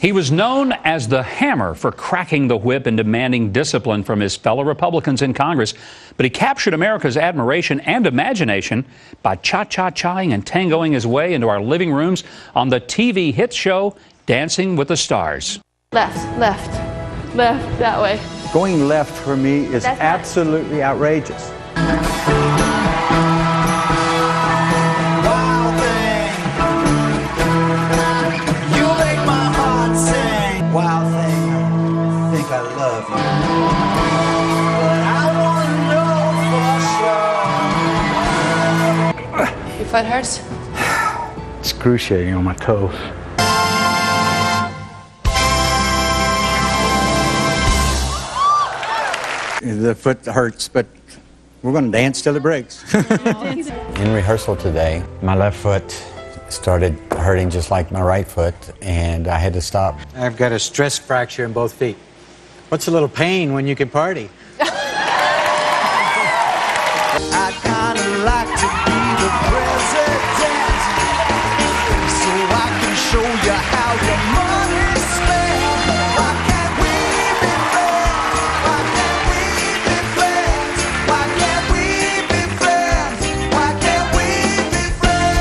He was known as the Hammer for cracking the whip and demanding discipline from his fellow Republicans in Congress. But he captured America's admiration and imagination by cha-cha-chaing and tangoing his way into our living rooms on the TV hit show Dancing with the Stars. Left, left, left, that way. Going left for me is absolutely outrageous. Wild thing, I think I love you. But I wanna know for sure. Your foot hurts? Excruciating on my toes. The foot hurts, but we're gonna dance till it breaks. In rehearsal today, my left foot started hurting just like my right foot, and I had to stop. I've got a stress fracture in both feet. What's a little pain when you can party? I kinda like to be the president, so I can show you how your money's spent. Why can't we be friends? Why can't we be friends? Why can't we be friends? Why can't we be friends?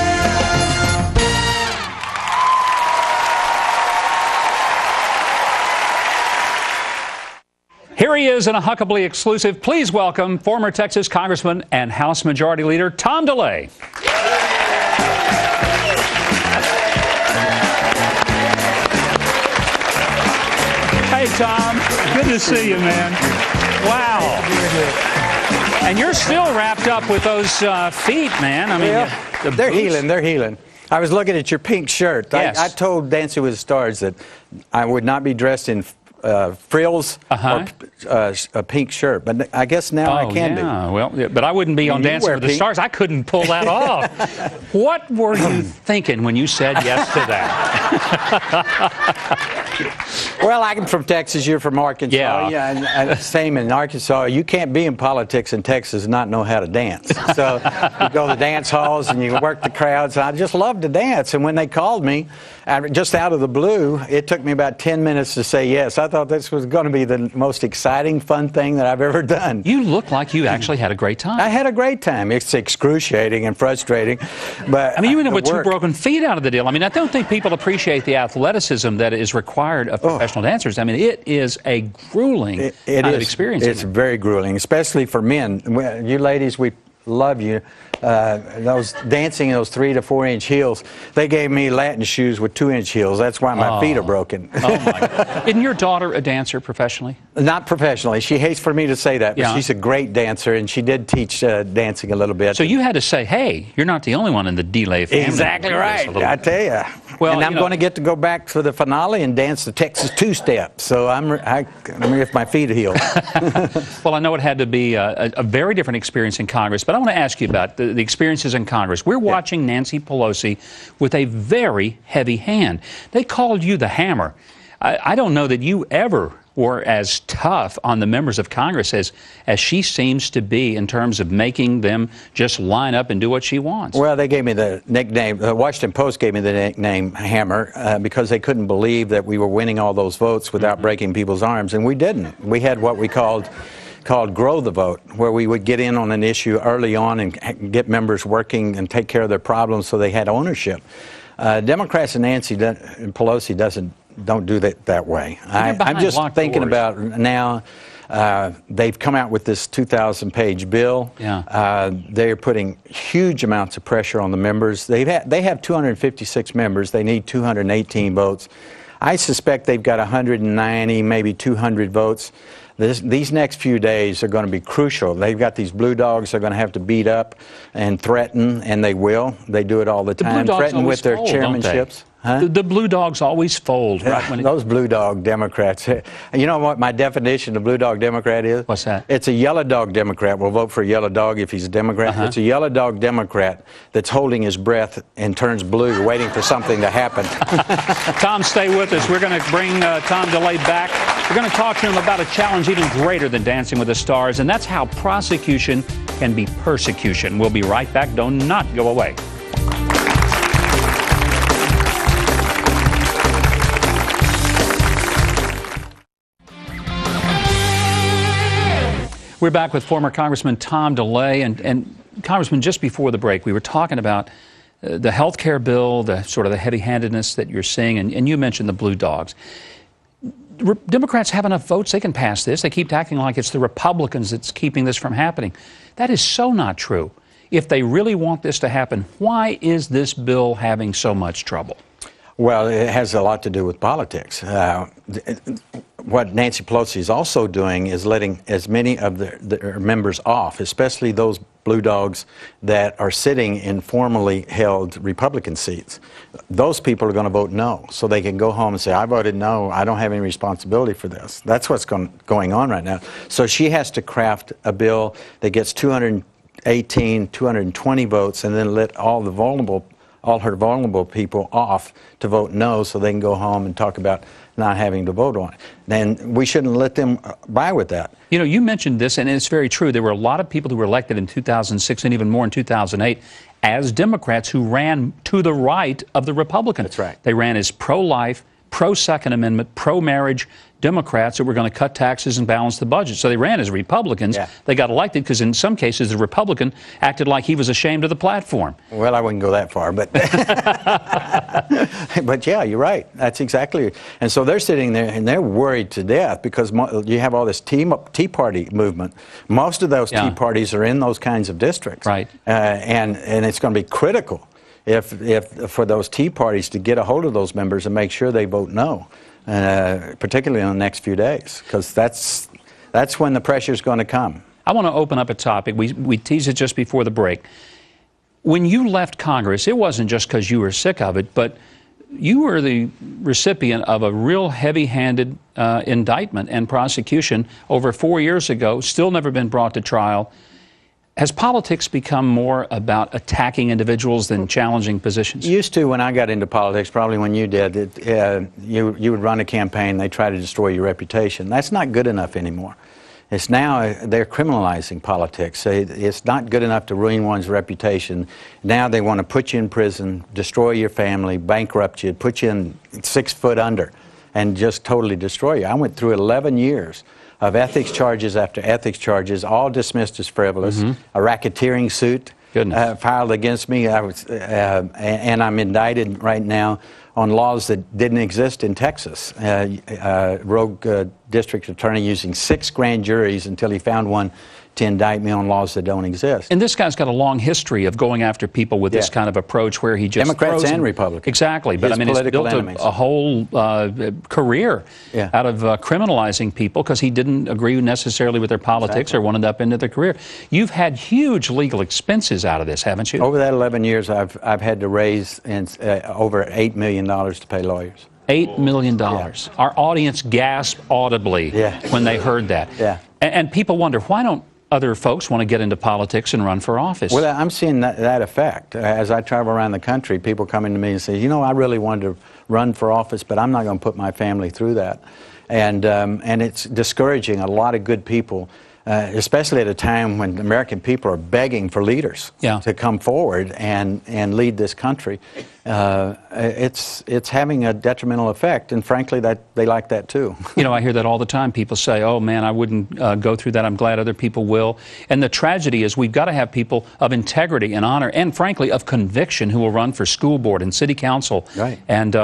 Here he is in a Huckabee exclusive. Please welcome former Texas Congressman and House Majority Leader Tom Delay. Hey, Tom. Good to see you, man. Wow. And you're still wrapped up with those feet, man. I mean, Well, they're boots. healing, they're healing. I was looking at your pink shirt. Yes. I told Dancing with the Stars that I would not be dressed in frills or a pink shirt, but I guess now I can be. Well, yeah, but I wouldn't be on You Dancing wear with the pink. Stars. I couldn't pull that off. What were you thinking when you said yes to that? Well, I'm from Texas, you're from Arkansas. Yeah. Same in Arkansas. You can't be in politics in Texas and not know how to dance. So you go to dance halls and you work the crowds. And I just love to dance. And when they called me, just out of the blue, it took me about 10 minutes to say yes. I thought this was going to be the most exciting, fun thing that I've ever done. You look like you actually had a great time. I had a great time. It's excruciating and frustrating, but I mean, you ended up with the two work- broken feet out of the deal. I mean, I don't think people appreciate the athleticism that is required of professional dancers. I mean, it is a grueling kind of experience. It's very grueling, especially for men. You ladies, we love you. Those dancing in those 3 to 4 inch heels, they gave me Latin shoes with 2-inch heels. That's why my feet are broken. Oh my God. Isn't your daughter a dancer professionally? Not professionally. She hates for me to say that, but Yeah. she's a great dancer, and she did teach dancing a little bit. So you had to say, hey, you're not the only one in the Delay family. Exactly right. I tell you. Well, and I'm you know- going to get to go back to the finale and dance the Texas two-step. So I'm if my feet heal. Well, I know it had to be a very different experience in Congress, but I want to ask you about the experiences in Congress. We're watching Nancy Pelosi with a very heavy hand. They called you the Hammer. I don't know that you ever were as tough on the members of Congress as she seems to be in terms of making them just line up and do what she wants. Well, they gave me the nickname, the Washington Post gave me the nickname Hammer because they couldn't believe that we were winning all those votes without breaking people's arms, and we didn't. We had what we called Grow the Vote, where we would get in on an issue early on and get members working and take care of their problems so they had ownership. Democrats and Nancy Pelosi don't do that way. I'm just thinking about now. They've come out with this 2,000-page bill. Yeah. They're putting huge amounts of pressure on the members. They have 256 members. They need 218 votes. I suspect they've got 190, maybe 200 votes. These next few days are going to be crucial. They've got these blue dogs they're going to have to beat up and threaten, and they will. They do it all the time, threaten with their chairmanships. Huh? The blue dogs always fold, right? When Those blue dog Democrats. You know what my definition of blue dog Democrat is? What's that? It's a yellow dog Democrat. We'll vote for a yellow dog if he's a Democrat. It's a yellow dog Democrat that's holding his breath and turns blue, waiting for something to happen. Tom, stay with us. We're going to bring Tom Delay back. We're going to talk to him about a challenge even greater than Dancing with the Stars, and that's how prosecution can be persecution. We'll be right back. Do not go away. We're back with former Congressman Tom DeLay. And Congressman, just before the break, we were talking about the health care bill, the sort of the heavy-handedness that you're seeing, and you mentioned the blue dogs. Democrats have enough votes, they can pass this. They keep acting like it's the Republicans that's keeping this from happening. That is so not true. If they really want this to happen, why is this bill having so much trouble? Well, it has a lot to do with politics. What Nancy Pelosi is also doing is letting as many of their members off, especially those blue dogs that are sitting in formally held Republican seats. Those people are going to vote no, so they can go home and say, I voted no, I don't have any responsibility for this. That's what's going on right now. So she has to craft a bill that gets 218, 220 votes, and then let all her vulnerable people off to vote no, so they can go home and talk about not having to vote on it. Then we shouldn't let them by with that. You know, you mentioned this, and it's very true. There were a lot of people who were elected in 2006 and even more in 2008 as Democrats who ran to the right of the Republicans. That's right. They ran as pro-life, pro-Second Amendment, pro-marriage Democrats that were going to cut taxes and balance the budget. So they ran as Republicans. Yeah. They got elected because in some cases the Republican acted like he was ashamed of the platform. Well, I wouldn't go that far, but but yeah, you're right. That's exactly. And so they're sitting there and they're worried to death because you have all this Tea Party movement. Most of those Tea Parties are in those kinds of districts. Right. And it's going to be critical if for those Tea Parties to get a hold of those members and make sure they vote no. Particularly in the next few days, because that's when the pressure is going to come. I want to open up a topic. We teased it just before the break. When you left Congress, it wasn't just because you were sick of it, but you were the recipient of a real heavy-handed indictment and prosecution over 4 years ago, still never been brought to trial. Has politics become more about attacking individuals than challenging positions? It used to when I got into politics, probably when you did. You would run a campaign, they try to destroy your reputation. That's not good enough anymore. It's now they're criminalizing politics. It's not good enough to ruin one's reputation. Now they want to put you in prison, destroy your family, bankrupt you, put you in 6 foot under, and just totally destroy you. I went through 11 years of ethics charges after ethics charges, all dismissed as frivolous. A racketeering suit filed against me, and I'm indicted right now on laws that didn't exist in Texas. Rogue district attorney using 6 grand juries until he found one to indict me on laws that don't exist. And this guy's got a long history of going after people with this kind of approach where he just Democrats and Republicans. Exactly. But I mean, it's built a whole career out of criminalizing people because he didn't agree necessarily with their politics or wanted up into their career. You've had huge legal expenses out of this, haven't you? Over that 11 years, I've had to raise over $8 million to pay lawyers. $8 million. Our audience gasped audibly when they heard that. And people wonder, why don't other folks want to get into politics and run for office? Well, I'm seeing that effect. As I travel around the country, people coming to me and say, you know, I really wanted to run for office, but I'm not going to put my family through that. And it's discouraging a lot of good people, especially at a time when American people are begging for leaders to come forward and lead this country. It's having a detrimental effect, and frankly, that they like that too. You know, I hear that all the time. People say, oh man, I wouldn't go through that. I'm glad other people will. And the tragedy is we've got to have people of integrity and honor and frankly of conviction who will run for school board and city council and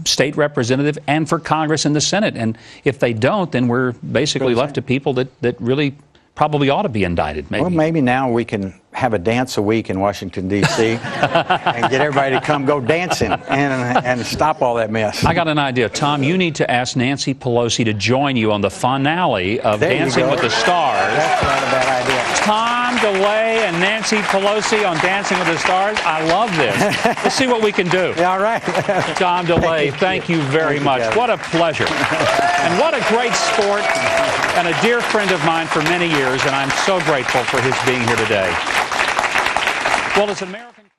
state representative and for Congress and the Senate. And if they don't, then we're basically left to people that really probably ought to be indicted, maybe. Well, maybe now we can have a dance a week in Washington, D.C. and get everybody to come go dancing and stop all that mess. I got an idea. Tom, you need to ask Nancy Pelosi to join you on the finale of Dancing with the Stars. That's not a bad idea. Tom DeLay and Nancy Pelosi on Dancing with the Stars. I love this. Let's see what we can do. Yeah, all right. Tom DeLay, thank you very much. What a pleasure. And what a great sport and a dear friend of mine for many years, and I'm so grateful for his being here today. Well, it's an American